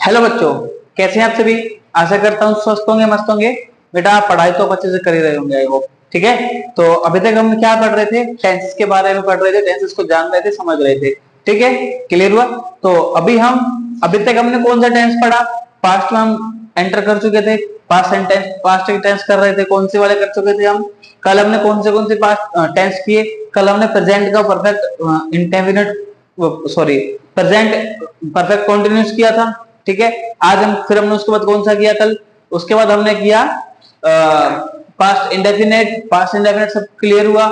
Hello बच्चों, कैसे हैं आप सभी। आशा करता हूँ स्वस्थ होंगे, मस्त होंगे। बेटा आप पढ़ाई तो अच्छे से कर ही रहे होंगे, आई होप। ठीक है, तो अभी तक हम क्या पढ़ रहे थे? टेंसेस के बारे में पढ़ रहे थे, टेंसेस को जान रहे थे, समझ रहे थे। ठीक है, क्लियर हुआ। तो अभी तक हमने कौन सा टेंस पढ़ा? पास्ट में हम एंटर कर चुके थे, पास्ट टेंस कर रहे थे। कौन से वाले कर चुके थे हम? कल हमने कौन से पास्ट टेंस किए? कल हमने प्रेजेंट का perfect indefinite, sorry, present perfect continuous किया था। ठीक है, आज फिर हमने उसके बाद कौन सा किया? कल उसके बाद हमने किया पास्ट इंडेफिनिट। पास्ट इंडेफिनिट सब क्लियर हुआ?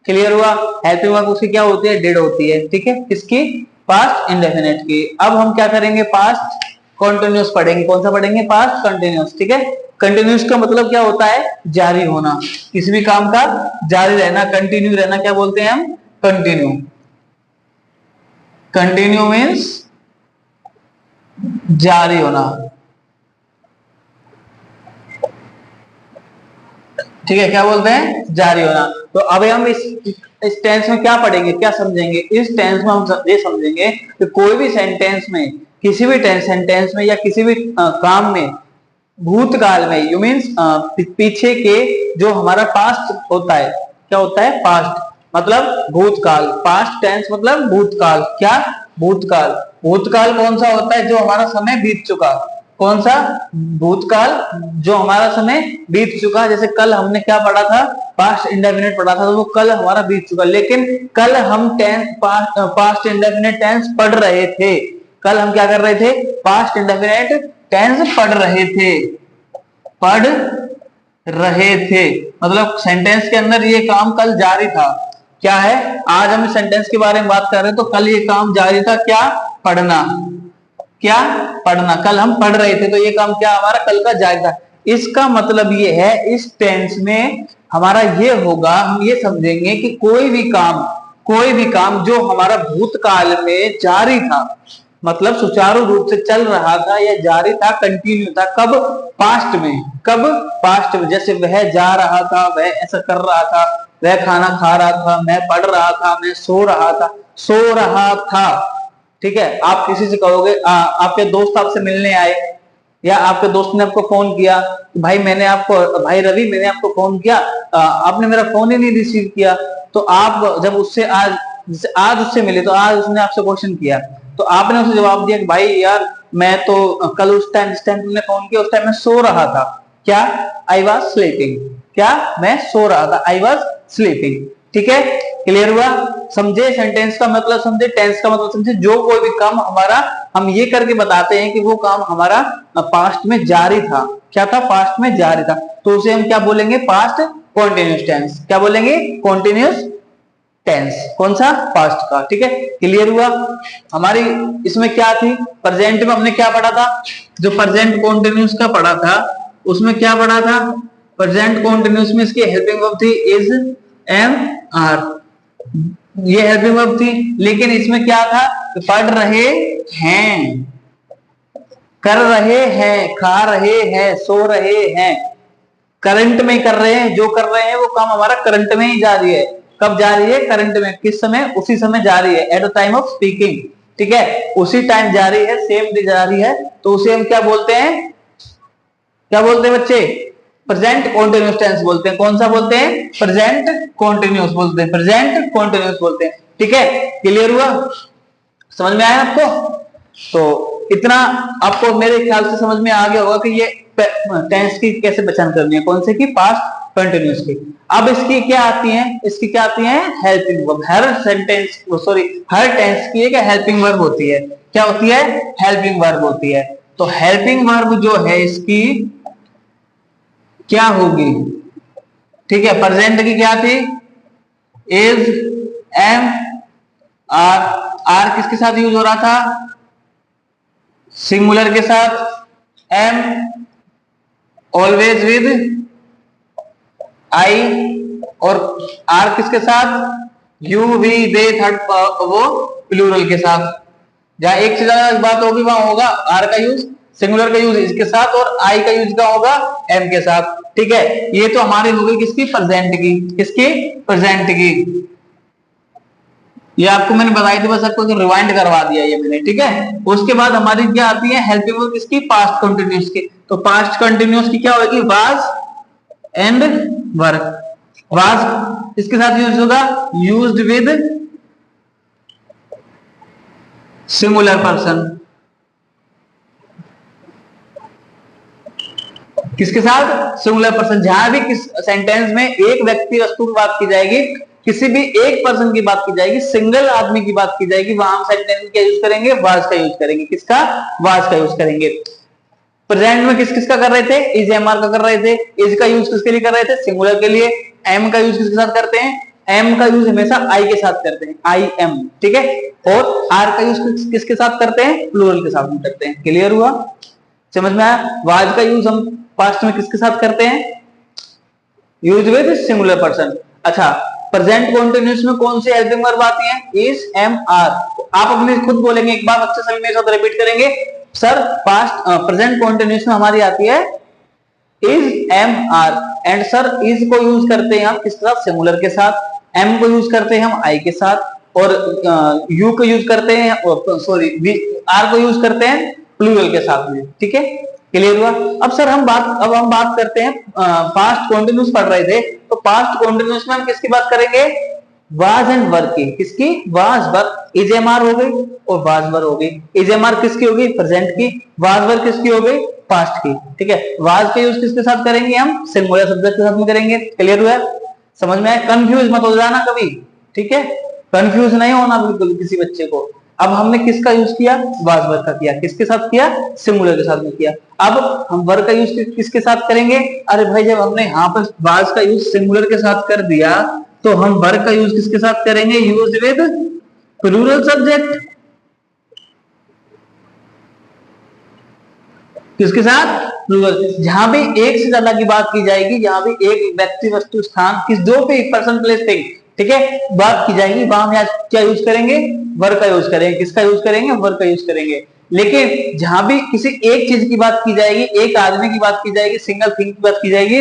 क्लियर हुआ। हेल्पिंग वर्ब उसकी क्या होती है? डिड होती है। ठीक है, किसकी? पास्ट इंडेफिनिट की। अब हम क्या करेंगे? पास्ट कॉन्टिन्यूस पढ़ेंगे। कौन सा पढ़ेंगे? Past continuous. ठीक है, कंटिन्यूस का मतलब क्या होता है? जारी होना, किसी भी काम का जारी रहना, कंटिन्यू रहना। क्या बोलते हैं हम? कंटिन्यू। कंटिन्यू मीन्स जारी होना। ठीक है, क्या बोलते हैं? जारी होना। तो अभी हम इस टेंस में क्या पढ़ेंगे, क्या समझेंगे? इस टेंस में हम ये समझेंगे कि कोई भी सेंटेंस में, किसी भी सेंटेंस में या किसी भी काम में भूतकाल में, यू मीन्स पीछे के, जो हमारा पास्ट होता है। क्या होता है? पास्ट मतलब भूतकाल। पास्ट टेंस मतलब भूतकाल। क्या? भूतकाल। भूतकाल कौन सा होता है? जो हमारा समय बीत चुका। कौन सा? भूतकाल जो हमारा समय बीत चुका। जैसे कल हमने क्या पढ़ा था? पास्ट इंडेफिनिट पढ़ा था, तो वो कल हमारा बीत चुका। लेकिन कल हम पास्ट इंडेफिनिट टेंस पढ़ रहे थे। कल हम क्या कर रहे थे? पास्ट इंडेफिनिट टेंस पढ़ रहे थे। पढ़ रहे थे मतलब सेंटेंस के अंदर ये काम कल जारी था। क्या है? आज हम इस सेंटेंस के बारे में बात कर रहे हैं, तो कल ये काम जारी था। क्या? पढ़ना। क्या? पढ़ना। कल हम पढ़ रहे थे, तो ये काम क्या हमारा कल का जारी था। इसका मतलब ये है, इस टेंस में हमारा ये होगा, हम ये समझेंगे कि कोई भी काम जो हमारा भूतकाल में जारी था, मतलब सुचारू रूप से चल रहा था या जारी था, कंटिन्यू था। कब? पास्ट में। कब? पास्ट में। जैसे वह जा रहा था, वह ऐसा कर रहा था, वह खाना खा रहा था, मैं पढ़ रहा था, मैं सो रहा था। सो रहा था। ठीक है, आप किसी से कहोगे, आपके दोस्त आपसे मिलने आए, या आपके दोस्त ने आपको फोन किया, भाई भाई रवि मैंने आपको फोन किया, आपने मेरा फोन ही नहीं रिसीव किया। तो आप जब उससे आज उससे मिले, तो आज उसने आपसे क्वेश्चन किया, तो आपने उसे जवाब दिया कि भाई यार मैं तो कल उस टाइम जिस टाइम तुमने फोन किया उस टाइम मैं सो रहा था। क्या? I was sleeping. क्या? मैं सो रहा था, आई वॉज स्लीपिंग। ठीक है, क्लियर हुआ। समझे? सेंटेंस का मतलब समझे, टेंस का मतलब समझे। जो कोई भी काम हमारा, हम ये करके बताते हैं कि वो काम हमारा पास्ट में जारी था। क्या था? पास्ट में जारी था, तो उसे हम क्या बोलेंगे? Past continuous tense. क्या बोलेंगे? Continuous tense. कौन सा? पास्ट का। ठीक है, क्लियर हुआ। हमारी इसमें क्या थी? प्रेजेंट में हमने क्या पढ़ा था? जो प्रेजेंट कॉन्टिन्यूस का पढ़ा था, उसमें क्या पढ़ा था? प्रेजेंट कॉन्टिन्यूस में इसकी हेल्पिंग वर्ब थी इज, एम, आर। ये हेल्पिंग वर्ब थी। लेकिन इसमें क्या था? पढ़ रहे हैं, कर रहे हैं, खा रहे हैं, सो रहे हैं। करंट में कर रहे हैं, जो कर रहे हैं वो काम हमारा करंट में ही जारी है। कब जारी है? करंट में। किस समय? उसी समय जारी है, at the time of speaking. ठीक है, उसी टाइम जारी है, सेम डे जारी है, तो उसे हम क्या बोलते हैं? क्या बोलते हैं बच्चे? प्रेजेंट कॉन्टिन्यूस टेंस बोलते हैं। कौन सा बोलते हैं? प्रेजेंट कॉन्टिन्यूस बोलते हैं। प्रेजेंट कॉन्टिन्यूस बोलते हैं। ठीक है, क्लियर हुआ। समझ में आया आपको? तो इतना आपको मेरे ख्याल से समझ में आ गया होगा कि ये टेंस की कैसे पहचान करनी है, कौन से की? पास्ट कंटिन्यूस की। अब इसकी क्या आती है? इसकी क्या आती है? Helping verb. हर सेंटेंस, सॉरी, हर टेंस की एक हेल्पिंग वर्ब होती है। क्या होती है? हेल्पिंग वर्ब होती है। तो हेल्पिंग वर्ब जो है इसकी क्या होगी? ठीक है, प्रेजेंट की क्या थी? Is, am, are. आर किसके साथ यूज हो रहा था? सिंगुलर के साथ। Am always with I. और आर किसके साथ? यू, वी, दे, थर्ड वो प्लूरल के साथ। जहां एक से ज्यादा बात होगी वहां होगा आर का यूज, सिंगुलर का यूज इसके साथ, और आई का यूज का होगा एम के साथ। ठीक है, ये तो हमारी हो गई किसकी? प्रेजेंट की। किसकी? प्रेजेंट की। ये आपको मैंने बताई थी, बस आपको रिवाइंड करवा दिया ये मैंने, ठीक है। उसके बाद हमारी क्या आती है हेल्पिंग वर्ब किसकी, पास्ट कंटिन्यूअस की। तो पास्ट कंटिन्यूअस की क्या होगी, वाज एंड वर। वाज इसके साथ यूज होगा, यूज्ड विद सिंगुलर पर्सन। किसके साथ, सिंगुलर पर्सन। जहां भी किस सेंटेंस में एक व्यक्ति वस्तु की बात की जाएगी, किसी भी एक पर्सन की बात की जाएगी, सिंगल आदमी की बात की जाएगी, वहां हम सेंटेंस में क्या यूज करेंगे, वाज का यूज करेंगे। किसका, वाज का यूज करेंगे। प्रेजेंट में किस किस का कर रहे थे, इज एम आर का कर रहे थे। इज का यूज किसके लिए कर रहे थे, सिंगुलर के लिए। एम का यूज किसके साथ करते हैं, एम का यूज हमेशा आई के साथ करते हैं, आई एम, ठीक है। और आर का यूज किसके साथ करते हैं, प्लूरल के साथ में करते हैं। क्लियर हुआ, समझ में आया। वाज का यूज हम पास्ट में किसके साथ करते हैं, यूज विद सिंगुलर पर्सन। अच्छा, प्रेजेंट कंटीन्यूअस में कौन सी हेल्पिंग वर्ब आती है, इज एम आर। आप अपने खुद बोलेंगे एक बार, अच्छे से मेरे साथ रिपीट करेंगे। सर पास्ट प्रेजेंट कंटीन्यूअस में हमारी आती है is am are, and sir is को यूज करते हैं हम किसके साथ, सिंगुलर के साथ। एम को यूज करते हैं हम आई के साथ, और यू को यूज करते हैं, सॉरी आर को यूज करते हैं प्लूरल के साथ में, ठीक है। क्लियर हुआ। अब सर हम बात करते हैं, पास्ट कंटीन्यूअस पढ़ रहे थे, तो पास्ट कंटीन्यूअस में हम किसकी बात करेंगे, वाज एंड वर की। किसकी, was were. Is am are हो गई और वाज वर हो गई। इज एम आर किसकी हो गई, प्रेजेंट की। वाज वर किसकी हो गई, पास्ट की, ठीक है। वाज का यूज किसके साथ करेंगे हम, सिंगुलर सब्जेक्ट के साथ में करेंगे। क्लियर हुआ, समझ में आया। कंफ्यूज मत हो जाना कभी, ठीक है। कंफ्यूज नहीं होना बिल्कुल किसी बच्चे को। अब हमने किसका यूज किया, वाज वर का किया। किसके साथ किया, सिंगुलर के साथ में किया। अब हम वर का यूज किसके साथ करेंगे, अरे भाई जब हमने यहाँ पर वाज का यूज सिंगुलर के साथ कर दिया, तो हम वर का यूज किसके साथ करेंगे, यूज विद प्लूरल सब्जेक्ट। किसके साथ, प्लूरल। जहां भी एक से ज्यादा की बात की जाएगी, जहां भी एक व्यक्ति वस्तु स्थान किस दो पे पर्सन प्लेस थिंग, ठीक है, बात की जाएगी, वहां हम क्या यूज करेंगे, वर का यूज करेंगे। किसका यूज करेंगे, वर का यूज करेंगे। लेकिन जहां भी किसी एक चीज की बात की जाएगी, एक आदमी की बात की जाएगी, सिंगल थिंग की बात की जाएगी,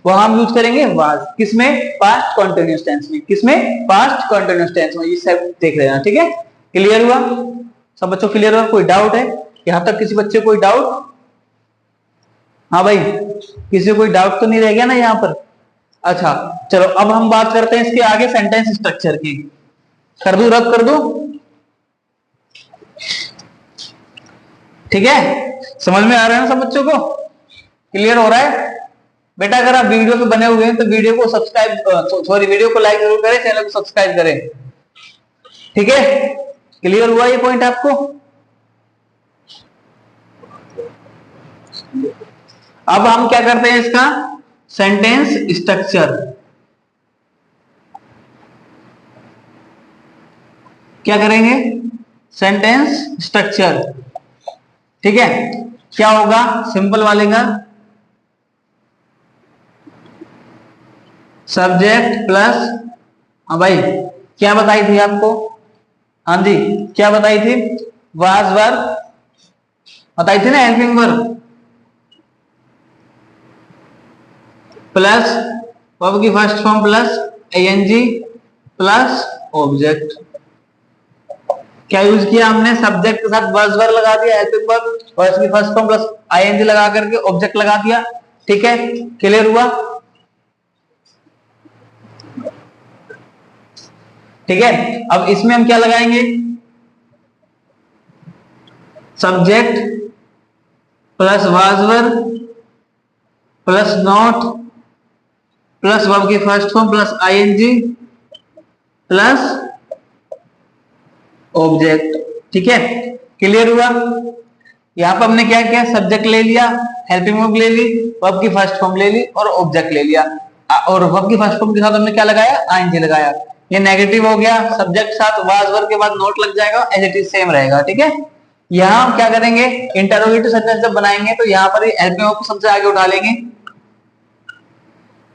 वहां हम यूज करेंगे वाज। किसमें, पास्ट कंटीन्यूअस टेंस में। किसमें, पास्ट कंटीन्यूअस टेंस में। ये सब देख लेना, ठीक है। क्लियर हुआ, सब बच्चों क्लियर हुआ। कोई डाउट है यहां तक, किसी बच्चे कोई डाउट, हाँ भाई किसी को कोई डाउट तो नहीं रह गया ना यहाँ पर। अच्छा चलो, अब हम बात करते हैं इसके आगे सेंटेंस स्ट्रक्चर की। कर दूं, रब कर दूं, ठीक है। समझ में आ रहा है ना सब बच्चों को, क्लियर हो रहा है। बेटा अगर आप वीडियो पे बने हुए हैं तो वीडियो को सब्सक्राइब, सॉरी वीडियो को लाइक जरूर करें, चैनल को सब्सक्राइब करें, ठीक है। क्लियर हुआ ये पॉइंट आपको। अब हम क्या करते हैं, इसका सेंटेंस स्ट्रक्चर। क्या करेंगे, सेंटेंस स्ट्रक्चर, ठीक है। क्या होगा, सिंपल वाले का सब्जेक्ट प्लस, हाँ भाई क्या बताई थी आपको, हाँ जी क्या बताई थी, वाज वर बताई थी ना, हेल्पिंग वर्ब प्लस वर्ब की first form plus ING plus object. क्या यूज किया हमने, सब्जेक्ट के साथ वाज वर लगा दिया, हेल्पिंग वर्ब, और इसकी फर्स्ट फॉर्म प्लस आईएनजी लगा करके ऑब्जेक्ट लगा दिया, ठीक है। क्लियर हुआ, ठीक है। अब इसमें हम क्या लगाएंगे, subject plus was were plus not plus verb की first form plus ING plus object, ठीक है। क्लियर हुआ। यहां पर हमने क्या किया, सब्जेक्ट ले लिया, हेल्पिंग वर्ब ले ली, वर्ब की फर्स्ट फॉर्म ले ली और ऑब्जेक्ट ले लिया, और वर्ब की फर्स्ट फॉर्म के साथ हमने क्या लगाया, आईएनजी लगाया। ये नेगेटिव हो गया, सब्जेक्ट साथ वाज वर के बाद नोट लग जाएगा, एज इट इज सेम रहेगा, ठीक है। यहां हम क्या करेंगे, इंटरोगेटिव सेंटेंस जब बनाएंगे तो यहां पर हेल्पिंग वर्ब को सबसे आगे उठा लेंगे।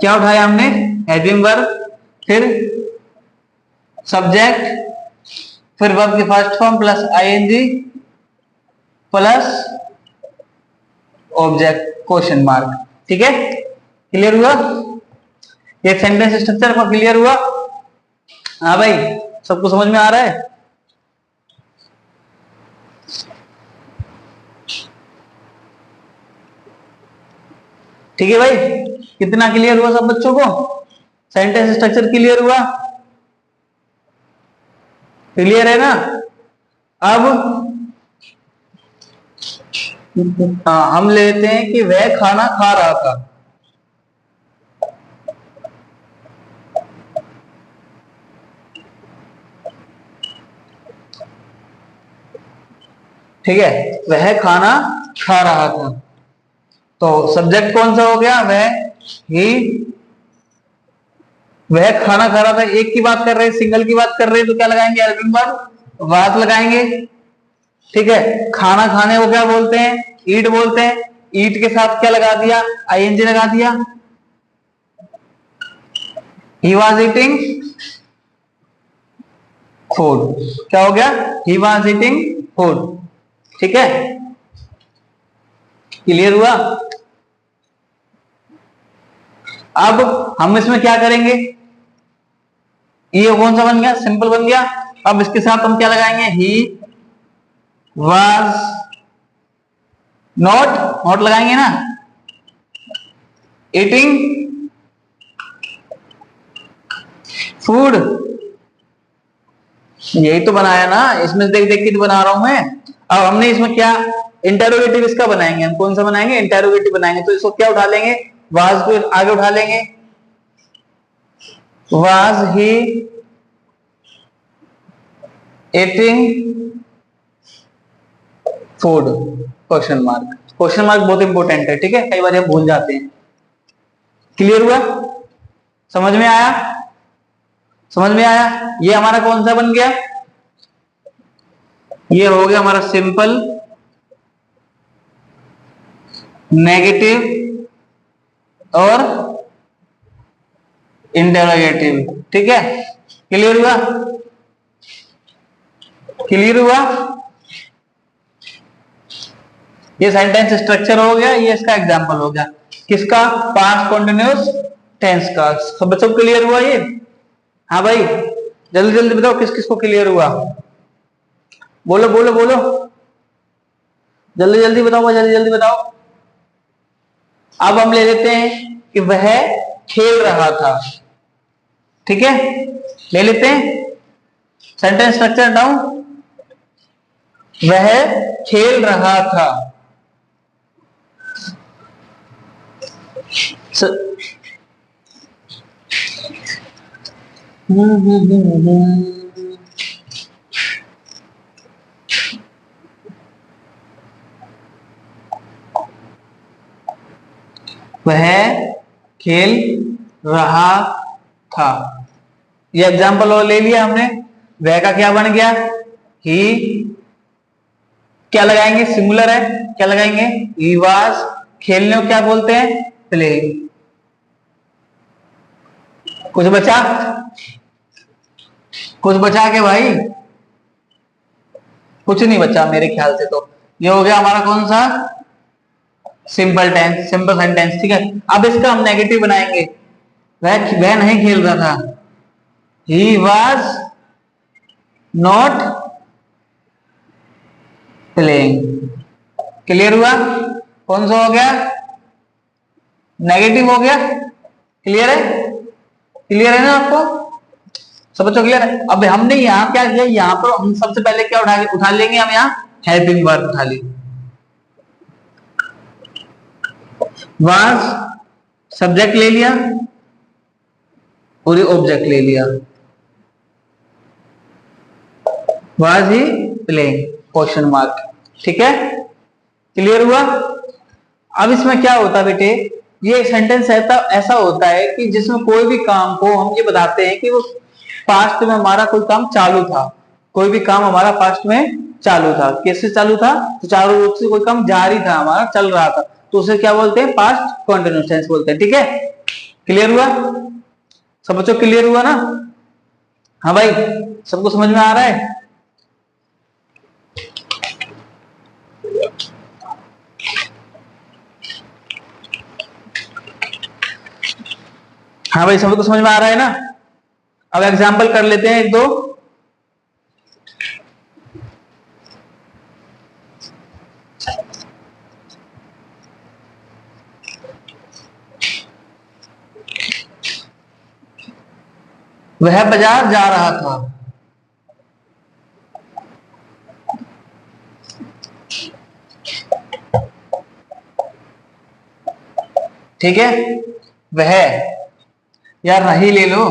क्या उठाया हमने, हेल्पिंग वर्ब, फिर सब्जेक्ट, फिर वर्ब की first form plus ING plus object question mark, ठीक है। क्लियर हुआ, ये सेंटेंस स्ट्रक्चर को क्लियर हुआ, हाँ भाई सबको समझ में आ रहा है? ठीक है भाई, कितना क्लियर हुआ सब बच्चों को? सेंटेंस स्ट्रक्चर क्लियर हुआ? क्लियर है ना? अब हम लेते हैं कि वह खाना खा रहा था। ठीक है, वह खाना खा रहा था, तो सब्जेक्ट कौन सा हो गया? ही। वह खाना खा रहा था, एक की बात कर रहे हैं, सिंगल की बात कर रहे हैं, तो क्या लगाएंगे? हेल्पिंग वर्ब वाज लगाएंगे। ठीक है, खाना खाने को क्या बोलते हैं? ईट बोलते हैं। ईट के साथ क्या लगा दिया? आईएनजी लगा दिया। He was eating food. क्या हो गया? He was eating food. ठीक है, क्लियर हुआ? अब हम इसमें क्या करेंगे? ये कौन सा बन गया? सिंपल बन गया। अब इसके साथ हम क्या लगाएंगे? ही वॉज नॉट लगाएंगे ना, ईटिंग फूड। यही तो बनाया ना, इसमें देख देख के तो बना रहा हूं मैं। अब हमने इसमें क्या इंटेरोगेटिव इसका बनाएंगे? हम कौन सा बनाएंगे? इंटेरोगेटिव बनाएंगे। तो इसको क्या उठा लेंगे? वाज को आगे उठा लेंगे। Was he eating food? Question mark. Question mark बहुत इंपॉर्टेंट है, ठीक है, कई बार हम भूल जाते हैं। क्लियर हुआ? समझ में आया? समझ में आया? ये हमारा कौन सा बन गया? ये हो गया हमारा सिंपल नेगेटिव और इंटेरोगेटिव। ठीक है, क्लियर हुआ? क्लियर हुआ? ये सेंटेंस स्ट्रक्चर हो गया, ये इसका एग्जांपल हो गया। किसका? पास्ट कॉन्टिन्यूअस टेंस का। सब बच्चों को क्लियर हुआ ये? हाँ भाई, जल्दी जल्दी बताओ किस किस को क्लियर हुआ? बोलो बोलो बोलो, जल्दी जल्दी बताओ, जल्दी जल्दी बताओ। अब हम ले लेते हैं कि वह खेल रहा था। ठीक है, ले लेते हैं सेंटेंस स्ट्रक्चर डाउन। वह खेल रहा था। वह खेल रहा था। ये एग्जाम्पल और ले लिया हमने। वह का क्या बन गया? ही। क्या लगाएंगे? सिंगुलर है, क्या लगाएंगे? He was. खेलने को क्या बोलते हैं? प्लेइंग। कुछ बचा? कुछ बचा के भाई? कुछ नहीं बचा मेरे ख्याल से। तो ये हो गया हमारा कौन सा? Simple tense, simple sentence. ठीक है, अब इसका हम नेगेटिव बनाएंगे। वह नहीं खेल रहा था। He was not playing. Clear हुआ? कौन सा हो गया? नेगेटिव हो गया। क्लियर है? क्लियर है ना आपको? सब बच्चों क्लियर है? अब हमने यहाँ क्या किया? यहाँ पर हम सबसे पहले क्या उठा लेंगे? हम यहाँ हेल्पिंग वर्ब उठा लेंगे। वाज सब्जेक्ट ले लिया और ऑब्जेक्ट ले लिया। Was he playing? Question mark. ठीक है, क्लियर हुआ? अब इसमें क्या होता है बेटे? ये सेंटेंस ऐसा होता है कि जिसमें कोई भी काम को हम ये बताते हैं कि वो पास्ट में हमारा कोई काम चालू था। कोई भी काम हमारा पास्ट में चालू था। कैसे चालू था? तो चालू रूप से कोई काम जारी था, हमारा चल रहा था, तो उसे क्या बोलते हैं? पास्ट कंटीन्यूअस टेंस बोलते हैं। ठीक है, क्लियर हुआ? सब बच्चों क्लियर हुआ ना? हाँ भाई, सबको समझ में आ रहा है? हाँ भाई, सबको समझ में आ रहा है ना? अब एग्जाम्पल कर लेते हैं एक दो। वह बाजार जा रहा था। ठीक है, वह, यार नहीं ले लो,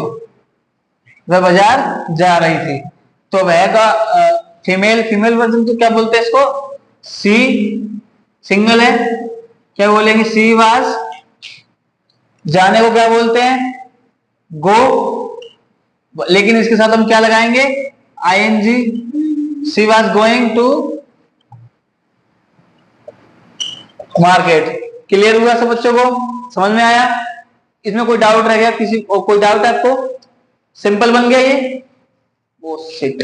वह बाजार जा रही थी। तो वह का फीमेल फीमेल वर्जन तो क्या बोलते हैं इसको, सी सिंगल है, क्या बोलेंगे, सी वाज। जाने को क्या बोलते हैं, गो, लेकिन इसके साथ हम क्या लगाएंगे, ING. She was going to market. Clear हुआ सब बच्चों को, समझ में आया, इसमें कोई डाउट रह गया किसी, कोई डाउट है आपको, सिंपल बन गया ये, वो शिट।